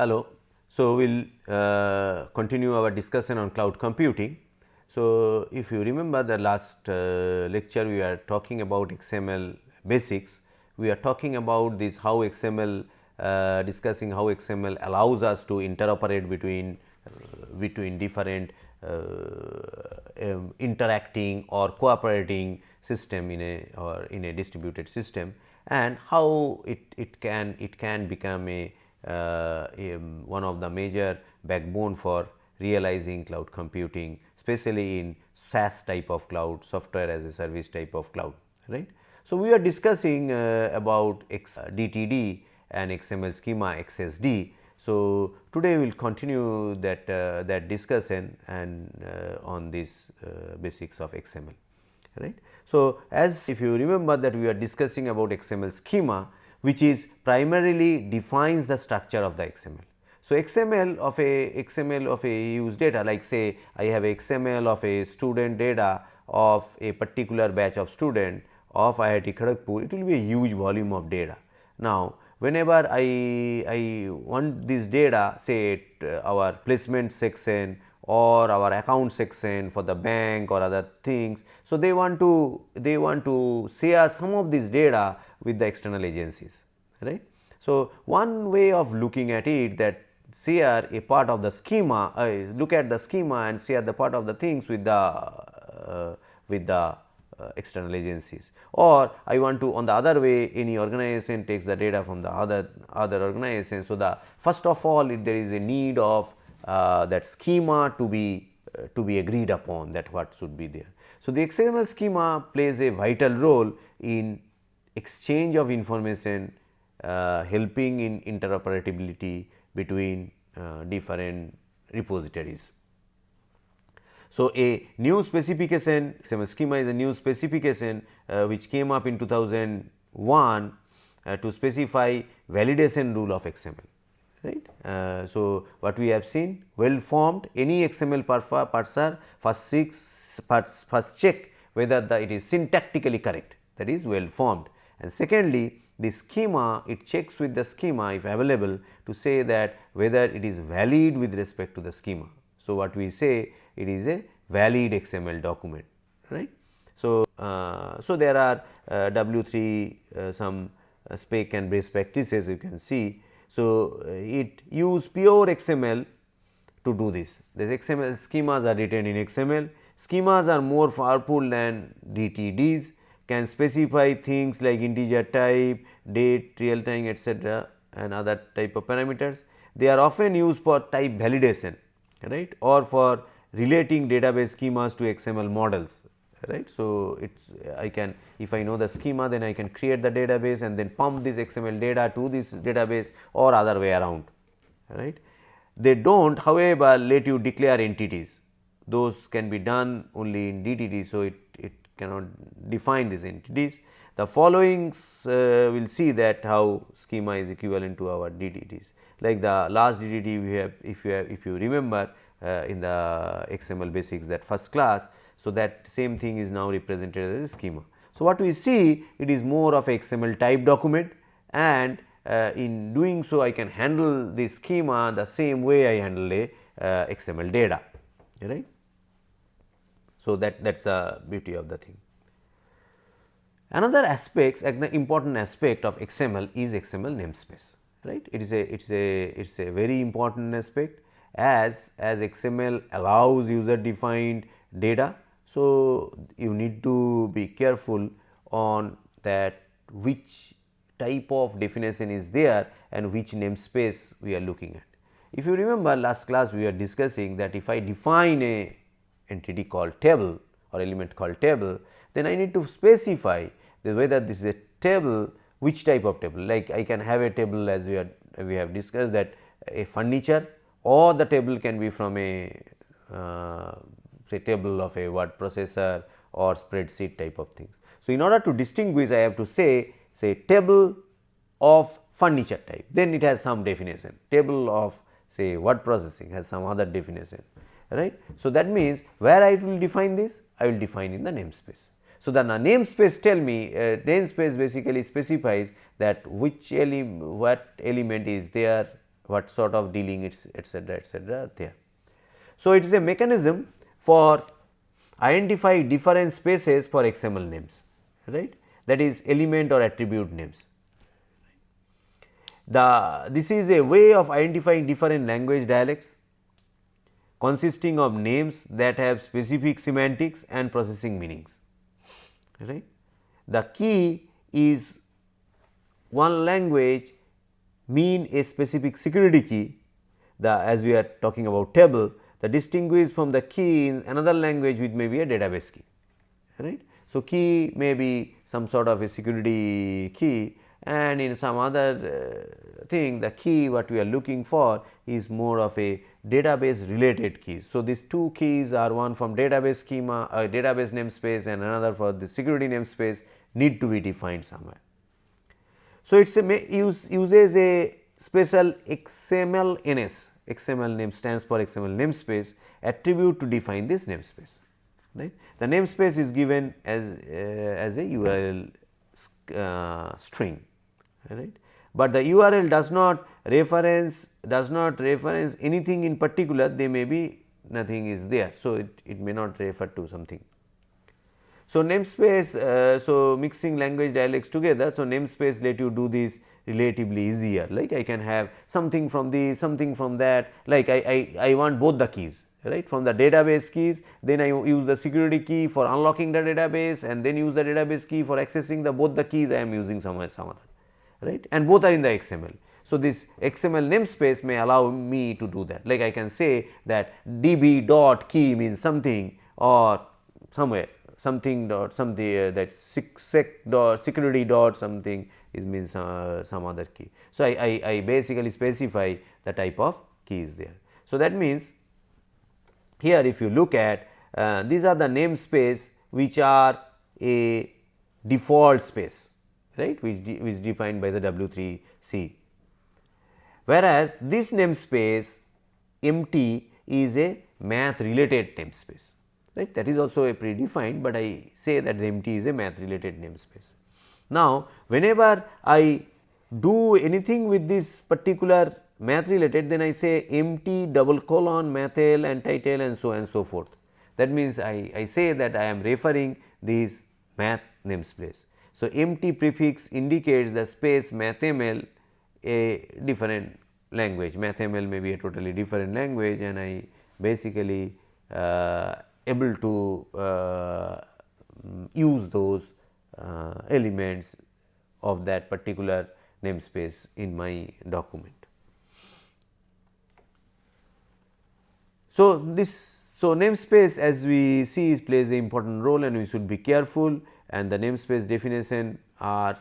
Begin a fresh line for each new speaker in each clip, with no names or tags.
Hello. So, we will continue our discussion on cloud computing. So, if you remember the last lecture we are talking about XML basics, we are talking about this how XML discussing how XML allows us to interoperate between different interacting or cooperating system in a distributed system, and how it can become one of the major backbone for realizing cloud computing, especially in SaaS type of cloud, software as a service type of cloud, right. So, we are discussing about DTD and XML schema XSD. So, today we will continue that discussion and on this basics of XML, right. So, as if you remember that we are discussing about XML schema, which is primarily defines the structure of the XML. So, XML of a use data, like say I have XML of a student data of a particular batch of student of IIT Kharagpur, it will be a huge volume of data. Now, whenever I want this data, say our placement section or our account section for the bank or other things. So, they want to share some of this data with the external agencies, right. So, one way of looking at it, that share a part of the schema, look at the schema and share the part of the things with the external agencies, or I want to, on the other way, any organization takes the data from the other organization. So, the first of all there is a need of that schema to be agreed upon, that what should be there. So, the XML schema plays a vital role in exchange of information, helping in interoperability between different repositories. So, a new specification, XML schema is a new specification which came up in 2001 to specify validation rule of XML, right. So, what we have seen, well formed, any XML parser first check whether it is syntactically correct, that is well formed, and secondly the schema, it checks with the schema if available to say that whether it is valid with respect to the schema. So, what we say, it is a valid XML document, right. So, so there are W3 some spec and best practices you can see. So, it use pure XML to do this. These XML schemas are written in XML. Schemas are more powerful than DTDs, can specify things like integer type, date, real time, etc., and other type of parameters. They are often used for type validation, right, or for relating database schemas to XML models, right. So, I can, if I know the schema, then I can create the database and then pump this XML data to this database, or other way around, right. They do not, however, let you declare entities, those can be done only in DTD. So, it cannot define these entities. The following will see that how schema is equivalent to our DTDs, like the last DTD we have, if you remember in the XML basics, that first class. So, that same thing is now represented as a schema. So, what we see, it is more of a XML type document, and in doing so I can handle the schema the same way I handle a XML data, right. So, that is the beauty of the thing. Another aspect, an important aspect of XML is XML namespace, right. It is a very important aspect, as XML allows user defined data. So, you need to be careful on that which type of definition is there and which namespace we are looking at. If you remember, last class we were discussing that if I define a entity called table or element called table, then I need to specify whether this is a table, which type of table. Like I can have a table, as we have discussed, that a furniture, or the table can be from a say table of a word processor or spreadsheet type of things. So, in order to distinguish, I have to say table of furniture type, then it has some definition. Table of say word processing has some other definition, right. So, that means where I will define this, I will define in the namespace. So, the namespace tell me, namespace basically specifies that which what element is there, what sort of dealing it's etc. there. So, it is a mechanism for identify different spaces for XML names, right, that is element or attribute names. This is a way of identifying different language dialects consisting of names that have specific semantics and processing meanings, right. The key is one language mean a specific security key, as we are talking about table, the distinguished from the key in another language which may be a database key, right. So, key may be some sort of a security key, and in some other thing the key what we are looking for is more of a database related keys. So, these two keys are one from database schema, database namespace, and another for the security namespace need to be defined somewhere. So, it uses a special XML-NS, XML name stands for XML namespace attribute to define this namespace, right. The namespace is given as a URL string, right, but the URL does not reference anything in particular, they may be nothing is there. So, it may not refer to something. So, namespace, so mixing language dialects together. So, namespace let you do this relatively easier, like I can have something from this, something from that, like I want both the keys, right, from the database keys, then I use the security key for unlocking the database, and then use the database key for accessing the both the keys I am using somewhere some other, right, and both are in the XML. So, this XML namespace may allow me to do that, like I can say that db dot key means something, or somewhere something dot something that sec dot security dot something is means some other key. So, I basically specify the type of key is there. So, that means here if you look at these are the namespace which are a default space, right, which is defined by the W3C, whereas this namespace empty is a math related namespace, right, that is also a predefined, but I say that the empty is a math related namespace. Now, whenever I do anything with this particular math related, then I say empty double colon mathl and title and so on and so forth. That means, I say that I am referring this math namespace. So, empty prefix indicates the space mathml a different language, mathml may be a totally different language, and I basically able to use those elements of that particular namespace in my document. So, namespace as we see plays an important role, and we should be careful, and the namespace definition are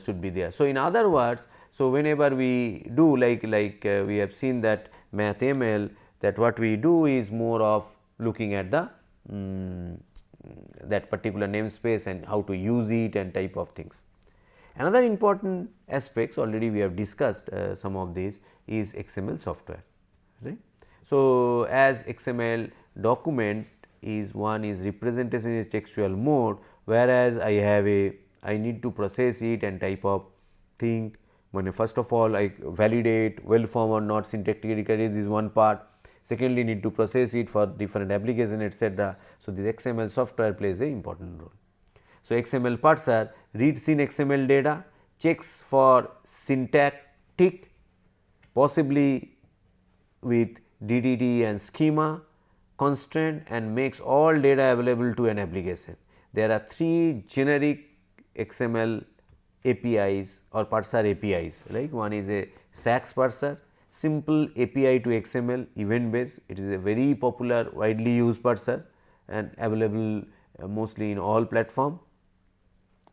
should be there. So, in other words, so whenever we do like we have seen that mathml, that what we do is more of looking at the that particular namespace and how to use it and type of things. Another important aspects, already we have discussed some of these, is XML software, right. So, as XML document is one is representation in textual mode, whereas I need to process it and type of thing. When first of all I validate well form or not syntactically, this is one part. Secondly, need to process it for different application etc. So, this XML software plays a important role. So, XML parser reads in XML data, checks for syntactic, possibly with DDT and schema constraint, and makes all data available to an application. There are three generic XML APIs or parser APIs, like one is a SAX parser, simple API to XML, event based. It is a very popular, widely used parser and available mostly in all platform.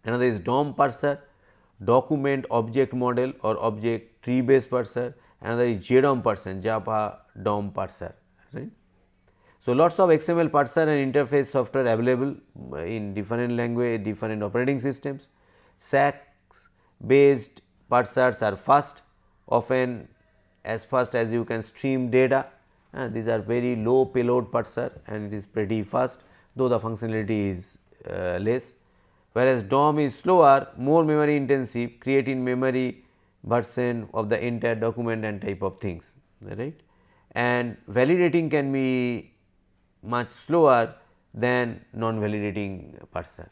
Another is DOM parser, document object model or object tree based parser. Another is JDOM parser, Java DOM parser, right. So, lots of XML parser and interface software available in different language, different operating systems. SAX based parsers are fast, often as fast as you can stream data, and these are very low payload parser and it is pretty fast, though the functionality is less. Whereas DOM is slower, more memory intensive, create in memory version of the entire document and type of things, right. And validating can be much slower than non-validating parser,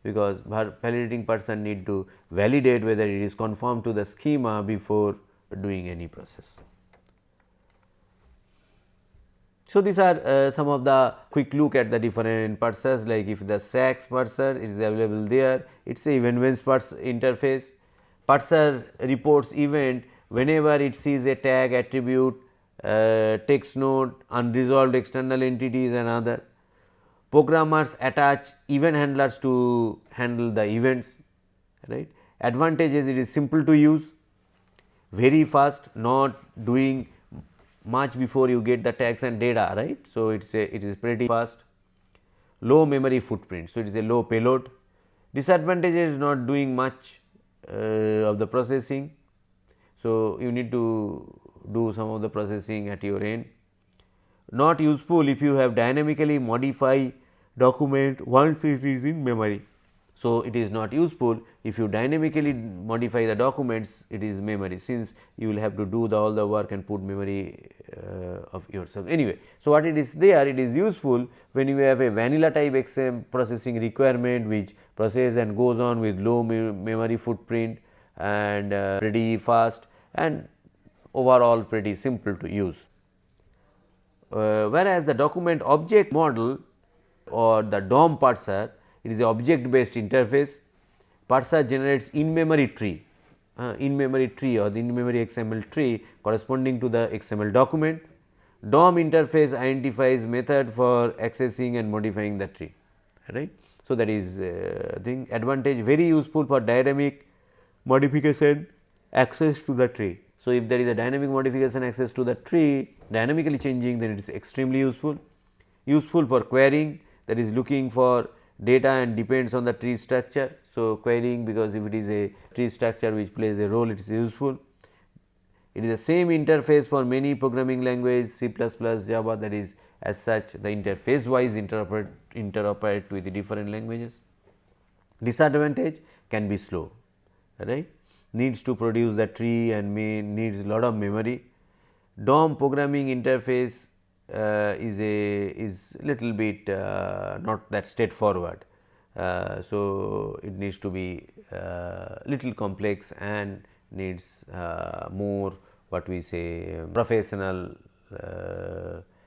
because validating parser need to validate whether it is conform to the schema before doing any process. So, these are some of the quick look at the different parsers, like if the SAX parser is available there, it is a event based interface. Parser reports event whenever it sees a tag, attribute, text node, unresolved external entities and other. Programmers attach event handlers to handle the events, right. Advantages: it is simple to use, very fast, not doing much before you get the tags and data, right. So, it is pretty fast, low memory footprint. So, it is a low payload. Disadvantage is not doing much of the processing. So, you need to do some of the processing at your end. Not useful if you have dynamically modify document once it is in memory. So, it is not useful if you dynamically modify the documents, it is memory, since you will have to do all the work and put memory of yourself anyway. So, what it is there, it is useful when you have a vanilla type XM processing requirement which process and goes on with low memory footprint and pretty fast and overall pretty simple to use. Whereas, the document object model or the DOM parser, it is a object based interface. Parser generates in memory tree or the in memory XML tree corresponding to the XML document. DOM interface identifies method for accessing and modifying the tree, right. So, that is thing. Advantage: very useful for dynamic modification access to the tree. So, if there is a dynamic modification access to the tree dynamically changing, then it is extremely useful. Useful for querying, that is looking for data and depends on the tree structure. So, querying, because if it is a tree structure which plays a role, it is useful. It is the same interface for many programming language, C++, Java, that is as such the interface wise interoperate with the different languages. Disadvantage: can be slow, right, needs to produce the tree and needs lot of memory. DOM programming interface is little bit not that straightforward. So, it needs to be little complex and needs more what we say professional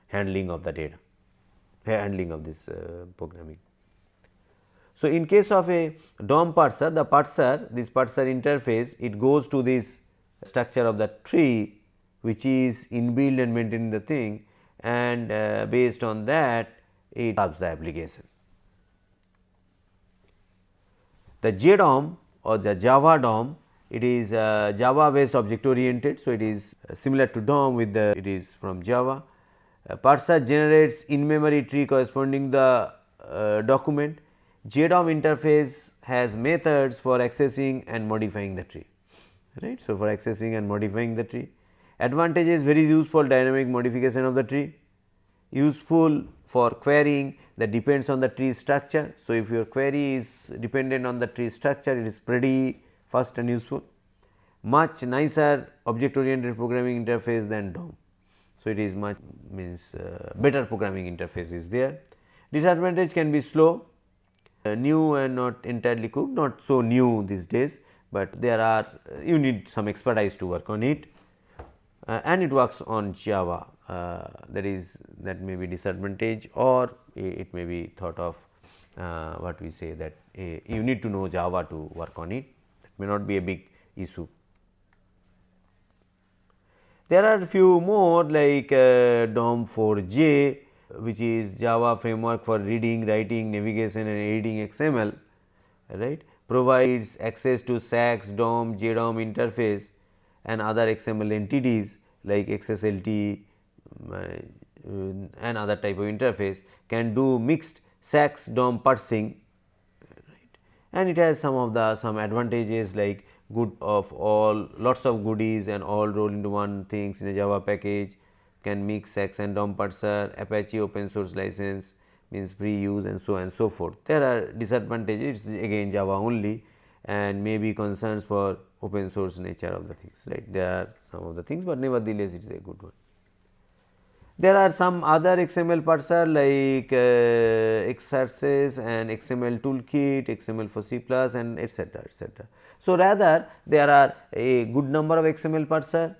handling of the data, handling of this programming. So, in case of a DOM parser, this parser interface, it goes to this structure of the tree which is inbuilt and maintained in the thing, and based on that it serves the application. The JDOM or the Java DOM, it is Java based object oriented. So, it is similar to DOM with the it is from Java. Parser generates in memory tree corresponding the document. JDOM interface has methods for accessing and modifying the tree, right. So, for accessing and modifying the tree. Advantages: very useful dynamic modification of the tree, useful for querying that depends on the tree structure. So, if your query is dependent on the tree structure, it is pretty fast and useful. Much nicer object oriented programming interface than DOM. So, it is much better programming interface is there. Disadvantage: can be slow, new and not entirely cooked, not so new these days, but there are you need some expertise to work on it. And it works on Java, that may be disadvantage, or it may be thought of what we say that you need to know Java to work on it, that may not be a big issue. There are few more like DOM4J, which is Java framework for reading, writing, navigation and editing XML, right, provides access to SAX, DOM, JDOM interface and other XML entities like XSLT and other type of interface, can do mixed SAX DOM parsing, right, and it has some advantages like good of all lots of goodies and all roll into one things in a Java package, can mix SAX and DOM parser, Apache open source license means free use and so on and so forth. There are disadvantages, it is again Java only and may be concerns for open source nature of the things, right. There are some of the things, but nevertheless it is a good one. There are some other XML parser like Xarces and XML toolkit, XML for C plus and etc., etc. So, rather there are a good number of XML parser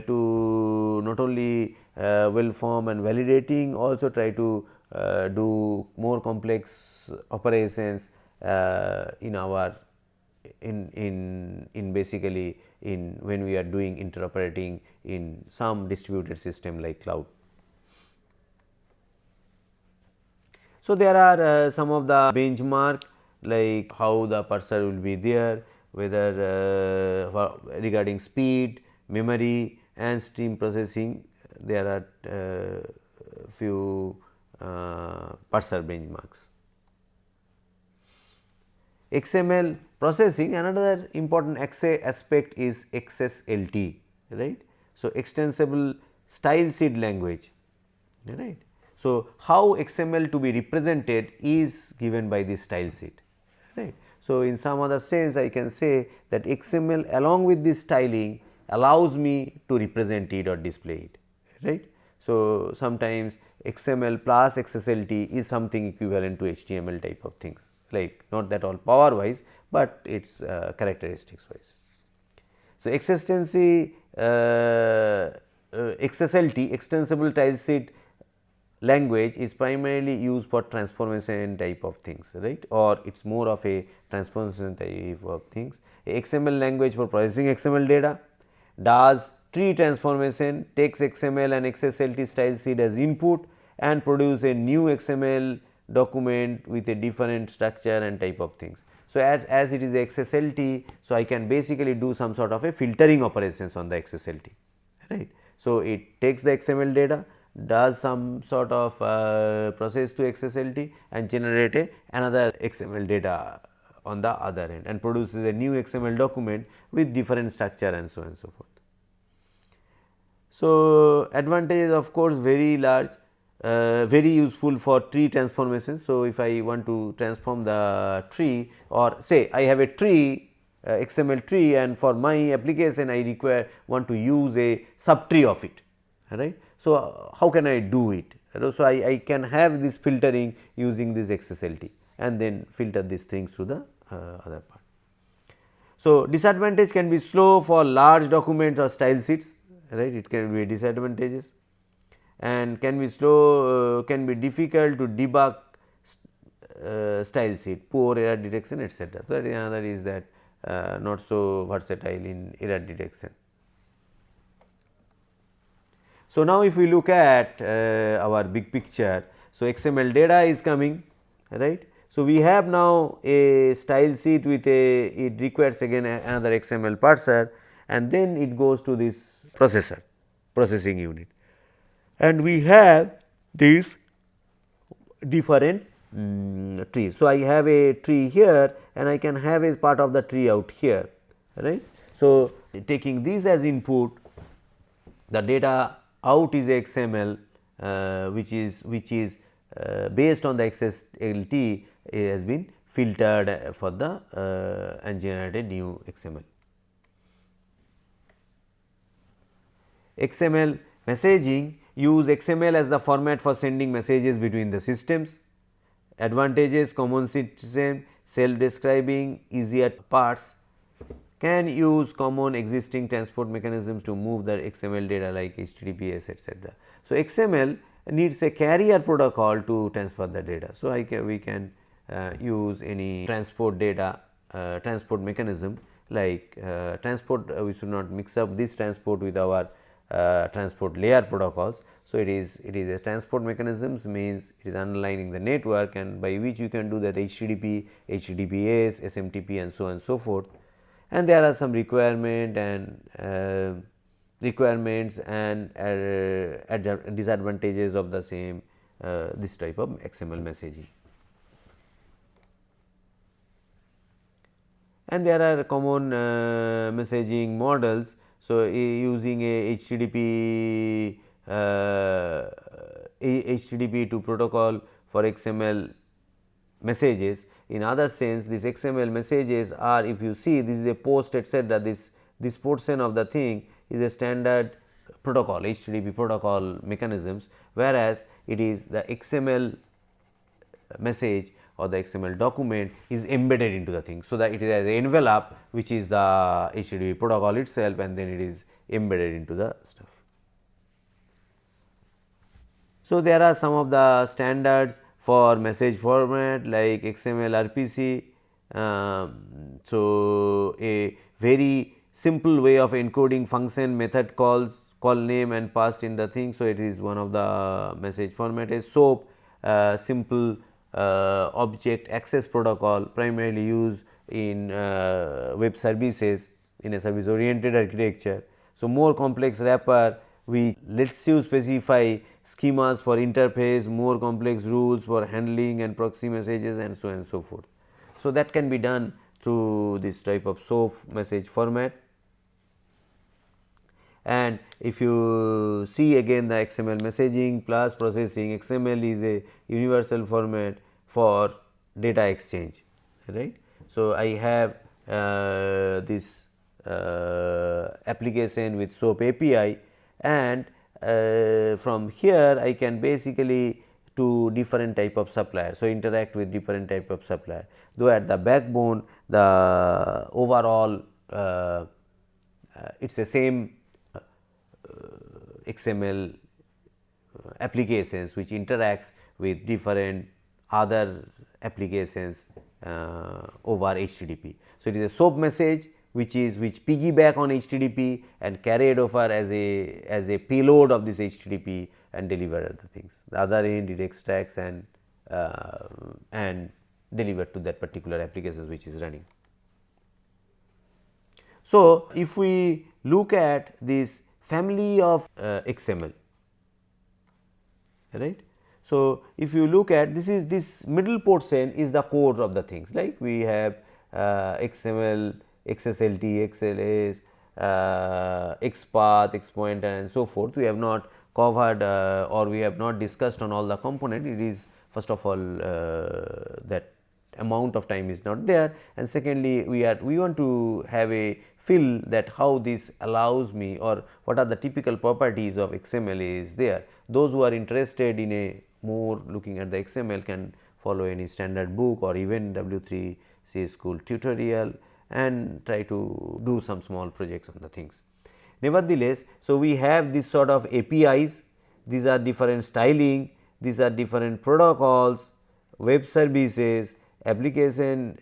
to not only well form and validating, also try to do more complex operations in our in basically in when we are doing interoperating in some distributed system like cloud. So, there are some of the benchmark like how the parser will be there, whether regarding speed, memory and stream processing, there are few parser benchmarks. XML processing, another important aspect is XSLT, right. So, extensible style sheet language, right. So, how XML to be represented is given by this style sheet, right. So, in some other sense I can say that XML along with this styling allows me to represent it or display it, right. So, sometimes XML plus XSLT is something equivalent to HTML type of things, like not that all power wise, but its characteristics wise. So, XSLT extensible style sheet language is primarily used for transformation type of things, right, or it is more of a transformation type of things. A XML language for processing XML data does tree transformation, takes XML and XSLT style sheet as input and produce a new XML document with a different structure and type of things. So, as it is XSLT, so I can basically do some sort of a filtering operations on the XSLT, right. So, it takes the XML data, does some sort of process to XSLT and generate another XML data on the other end and produces a new XML document with different structure and so on and so forth. So, advantages of course very large, very useful for tree transformation. So, if I want to transform the tree or say I have a tree XML tree and for my application I want to use a subtree of it, right. So, how can I do it? So, I can have this filtering using this XSLT and then filter these things to the other part. So, disadvantage can be slow for large documents or style sheets, right, it can be disadvantages and can be slow, can be difficult to debug style sheet, poor error detection etc. So, that is another is that not so versatile in error detection. So, now if we look at our big picture, so XML data is coming, right. So, we have now a style sheet with a, it requires again another XML parser and then it goes to this processor, processing unit and we have these different trees. So, I have a tree here and I can have a part of the tree out here, right. So, taking these as input, the data out is XML which is based on the XSLT has been filtered for the and generated new XML. XML messaging, use XML as the format for sending messages between the systems. Advantages, common system, self-describing, easier parts, can use common existing transport mechanisms to move the XML data like HTTPS etc. So, XML needs a carrier protocol to transfer the data. So, we can use any transport data transport mechanism like transport, we should not mix up this transport with our transport layer protocols. So, it is a transport mechanisms means it is underlining the network and by which you can do that HTTP, HTTPS, SMTP and so on and so forth. And there are some requirements and disadvantages of the same this type of XML messaging. And there are common messaging models. So, using a HTTP to protocol for XML messages in other sense these XML messages are, if you see, this is a post etc., this portion of the thing is a standard protocol, HTTP protocol mechanisms, whereas it is the XML message or the XML document is embedded into the thing. So, that it is as an envelope which is the HTTP protocol itself, and then it is embedded into the stuff. So, there are some of the standards for message format like XML RPC. So, a very simple way of encoding function method calls, call name and passed in the thing. So, it is one of the message format is SOAP, simple object access protocol, primarily used in web services in a service oriented architecture. So, more complex wrapper which lets you specify schemas for interface, more complex rules for handling and proxy messages, and so on and so forth. So, that can be done through this type of SOAP message format. And if you see again the XML messaging plus processing, XML is a universal format for data exchange, right. So, I have this application with SOAP API, and from here I can basically to different type of suppliers. So, interact with different type of supplier, though at the backbone the overall it is the same XML applications which interacts with different other applications over HTTP. So, it is a SOAP message which piggyback on HTTP and carried over as a payload of this HTTP and deliver other things. The other end it extracts and deliver to that particular applications which is running. So, if we look at this family of XML, right. So, if you look at this middle portion is the core of the things, like we have XML, XSLT, XLS, XPath, XPointer and so forth. We have not covered or we have not discussed on all the component. It is first of all that amount of time is not there, and secondly we want to have a feel that how this allows me or what are the typical properties of XML is there. Those who are interested in a more looking at the XML can follow any standard book or even W3 C School tutorial and try to do some small projects on the things. Nevertheless, so we have this sort of APIs, these are different styling, these are different protocols, web services, application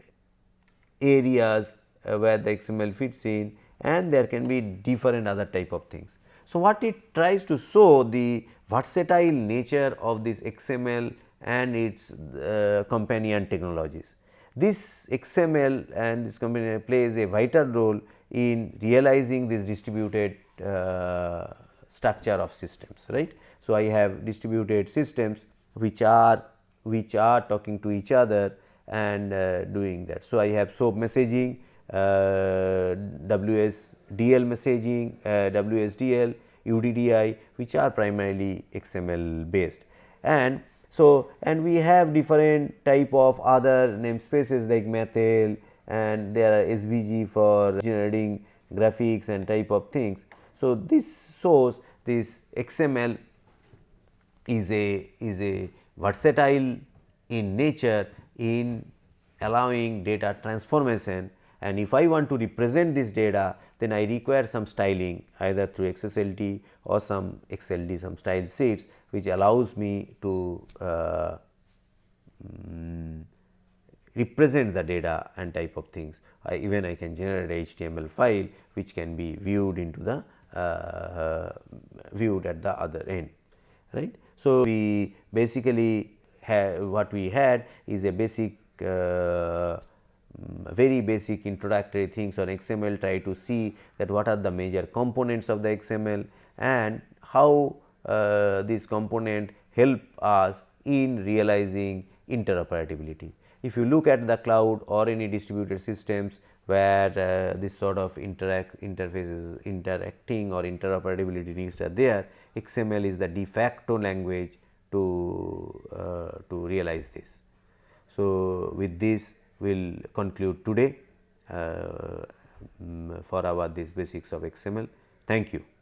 areas where the XML fits in, and there can be different other type of things. So, what it tries to show the versatile nature of this XML and its companion technologies. This XML and this companion plays a vital role in realizing this distributed structure of systems, right. So, I have distributed systems which are talking to each other and doing that. So, I have SOAP messaging, WSDL messaging, WSDL, UDDI, which are primarily XML based. And so, and we have different type of other namespaces like Mathel, and there are SVG for generating graphics and type of things. So, this shows this XML is a versatile in nature in allowing data transformation, and if I want to represent this data, then I require some styling either through XSLT or some XLD, some style sheets which allows me to represent the data and type of things. Even I can generate a HTML file which can be viewed into the viewed at the other end, right. So, we basically what we had is a basic very basic introductory things on XML, try to see that what are the major components of the XML and how this component help us in realizing interoperability. If you look at the cloud or any distributed systems where this sort of interfaces interacting or interoperability needs are there, XML is the de facto language to realize this. So, with this we will conclude today for our this basics of XML. Thank you.